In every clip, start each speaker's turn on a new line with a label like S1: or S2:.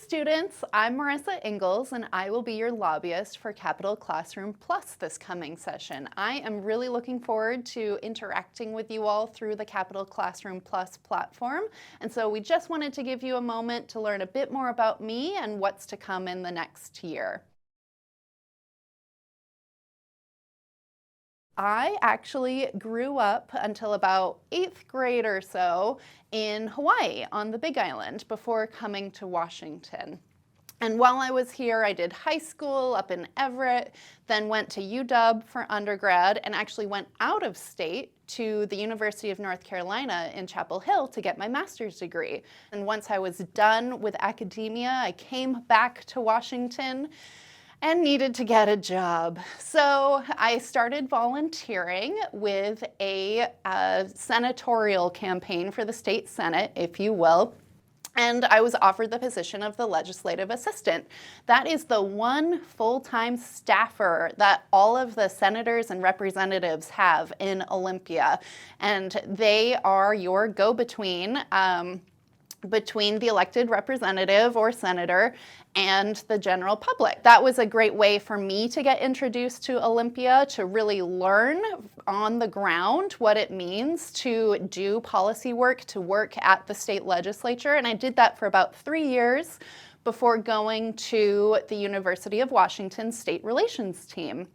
S1: students, I'm Marissa Ingalls, and I will be your lobbyist for Capital Classroom Plus this coming session. I am really looking forward to interacting with you all through the Capital Classroom Plus platform, and so we just wanted to give you a moment to learn a bit more about me and what's to come in the next year. I actually grew up until about 8th grade or so in Hawaii on the Big Island before coming to Washington. And while I was here, I did high school up in Everett, then went to UW for undergrad, and actually went out of state to the University of North Carolina in Chapel Hill to get my master's degree. And once I was done with academia, I came back to Washington and needed to get a job. So I started volunteering with a senatorial campaign for the state senate, if you will. And I was offered the position of the legislative assistant. That is the one full-time staffer that all of the senators and representatives have in Olympia. And they are your go-between between the elected representative or senator and the general public. That was a great way for me to get introduced to Olympia, to really learn on the ground what it means to do policy work, to work at the state legislature. And I did that for about 3 years before going to the University of Washington State Relations team.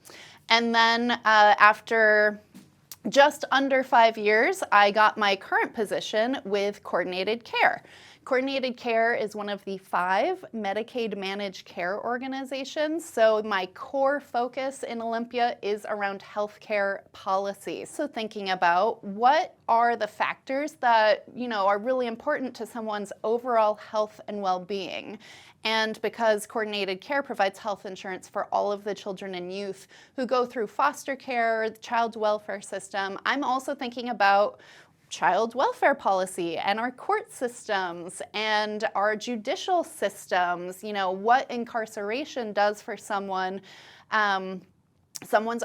S1: And then after just under 5 years, I got my current position with Coordinated Care. Coordinated Care is one of the 5 Medicaid managed care organizations. So my core focus in Olympia is around healthcare policy. So thinking about what are the factors that, are really important to someone's overall health and well-being. And because Coordinated Care provides health insurance for all of the children and youth who go through foster care, the child welfare system, I'm also thinking about child welfare policy and our court systems and our judicial systems, what incarceration does for someone's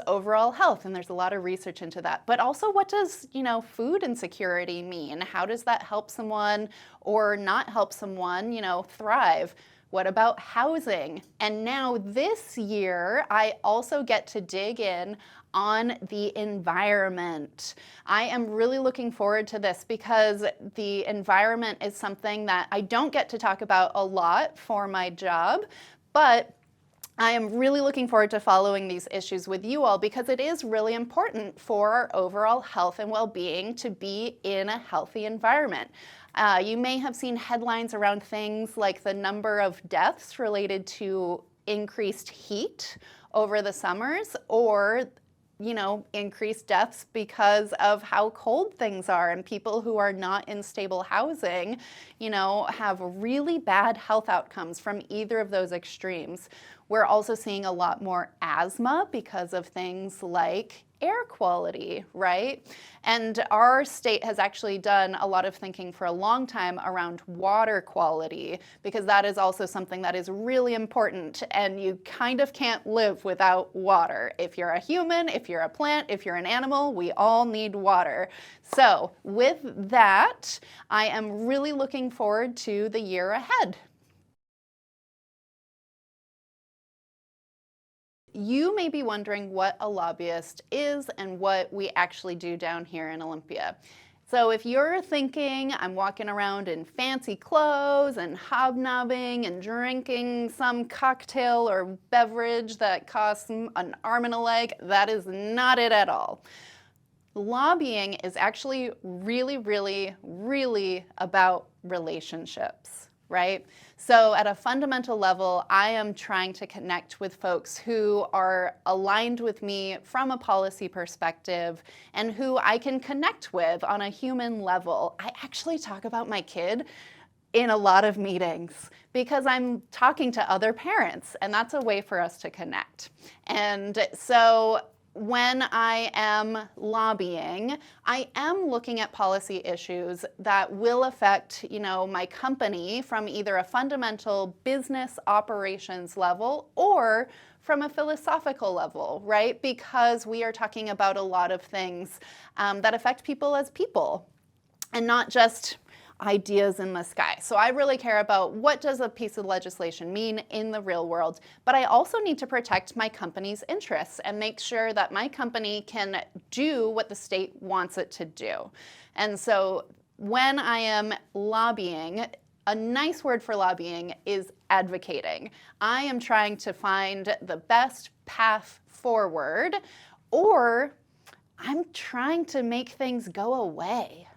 S1: overall health, and there's a lot of research into that. But also, what does, food insecurity mean? How does that help someone or not help someone, thrive? What about housing? And now this year, I also get to dig in on the environment. I am really looking forward to this because the environment is something that I don't get to talk about a lot for my job, but I am really looking forward to following these issues with you all because it is really important for our overall health and well-being to be in a healthy environment. You may have seen headlines around things like the number of deaths related to increased heat over the summers, or increased deaths because of how cold things are, and people who are not in stable housing, have really bad health outcomes from either of those extremes. We're also seeing a lot more asthma because of things like air quality, right? And our state has actually done a lot of thinking for a long time around water quality, because that is also something that is really important, and you kind of can't live without water. If you're a human, if you're a plant, if you're an animal, we all need water. So with that, I am really looking forward to the year ahead. You may be wondering what a lobbyist is and what we actually do down here in Olympia. So if you're thinking I'm walking around in fancy clothes and hobnobbing and drinking some cocktail or beverage that costs an arm and a leg, that is not it at all. Lobbying is actually really, really, really about relationships, right? So at a fundamental level, I am trying to connect with folks who are aligned with me from a policy perspective and who I can connect with on a human level. I actually talk about my kid in a lot of meetings because I'm talking to other parents, and that's a way for us to connect. And so when I am lobbying, I am looking at policy issues that will affect, my company from either a fundamental business operations level or from a philosophical level, right? Because we are talking about a lot of things that affect people as people, and not just ideas in the sky. So I really care about what does a piece of legislation mean in the real world, but I also need to protect my company's interests and make sure that my company can do what the state wants it to do. And so when I am lobbying, a nice word for lobbying is advocating. I am trying to find the best path forward, or I'm trying to make things go away.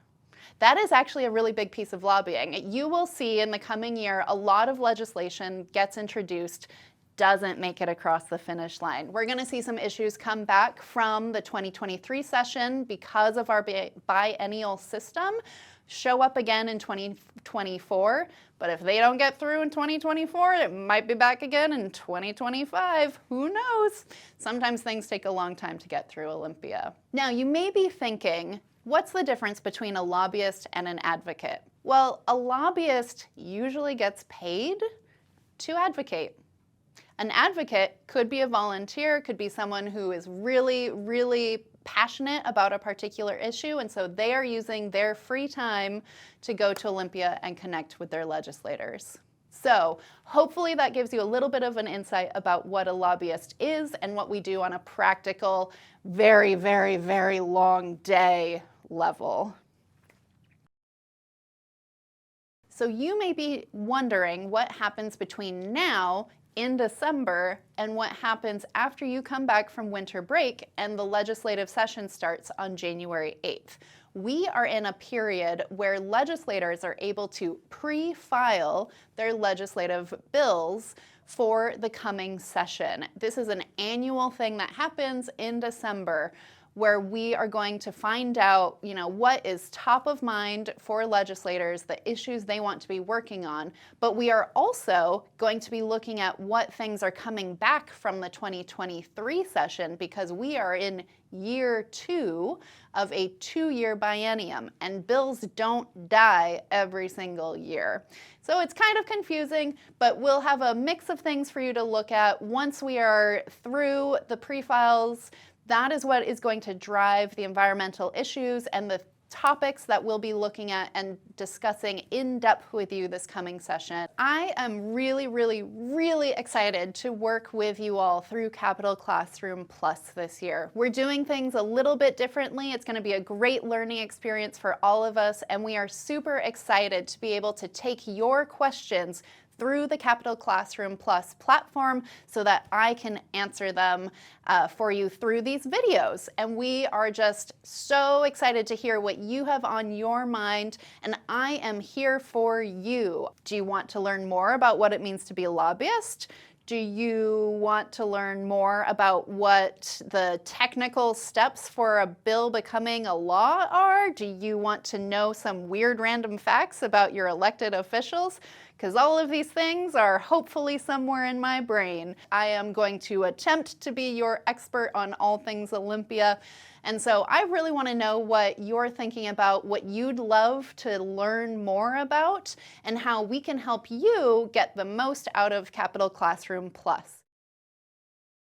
S1: That is actually a really big piece of lobbying. You will see in the coming year a lot of legislation gets introduced, doesn't make it across the finish line. We're going to see some issues come back from the 2023 session because of our biennial system, show up again in 2024, but if they don't get through in 2024, it might be back again in 2025. Who knows? Sometimes things take a long time to get through Olympia. Now, you may be thinking, what's the difference between a lobbyist and an advocate? Well, a lobbyist usually gets paid to advocate. An advocate could be a volunteer, could be someone who is really, really passionate about a particular issue, and so they are using their free time to go to Olympia and connect with their legislators. So hopefully that gives you a little bit of an insight about what a lobbyist is and what we do on a practical, very, very, very long day level. So you may be wondering what happens between now in December and what happens after you come back from winter break and the legislative session starts on January 8th. We are in a period where legislators are able to pre-file their legislative bills for the coming session. This is an annual thing that happens in December, where we are going to find out, what is top of mind for legislators, the issues they want to be working on. But we are also going to be looking at what things are coming back from the 2023 session, because we are in year 2 of a 2-year biennium, and bills don't die every single year. So it's kind of confusing, but we'll have a mix of things for you to look at once we are through the pre-files. That is what is going to drive the environmental issues and the topics that we'll be looking at and discussing in depth with you this coming session. I am really, really, really excited to work with you all through Capital Classroom Plus this year. We're doing things a little bit differently. It's going to be a great learning experience for all of us, and we are super excited to be able to take your questions through the Capital Classroom Plus platform so that I can answer them for you through these videos. And we are just so excited to hear what you have on your mind, and I am here for you. Do you want to learn more about what it means to be a lobbyist? Do you want to learn more about what the technical steps for a bill becoming a law are? Do you want to know some weird random facts about your elected officials? Because all of these things are hopefully somewhere in my brain. I am going to attempt to be your expert on all things Olympia. And so I really want to know what you're thinking about, what you'd love to learn more about, and how we can help you get the most out of Capital Classroom Plus.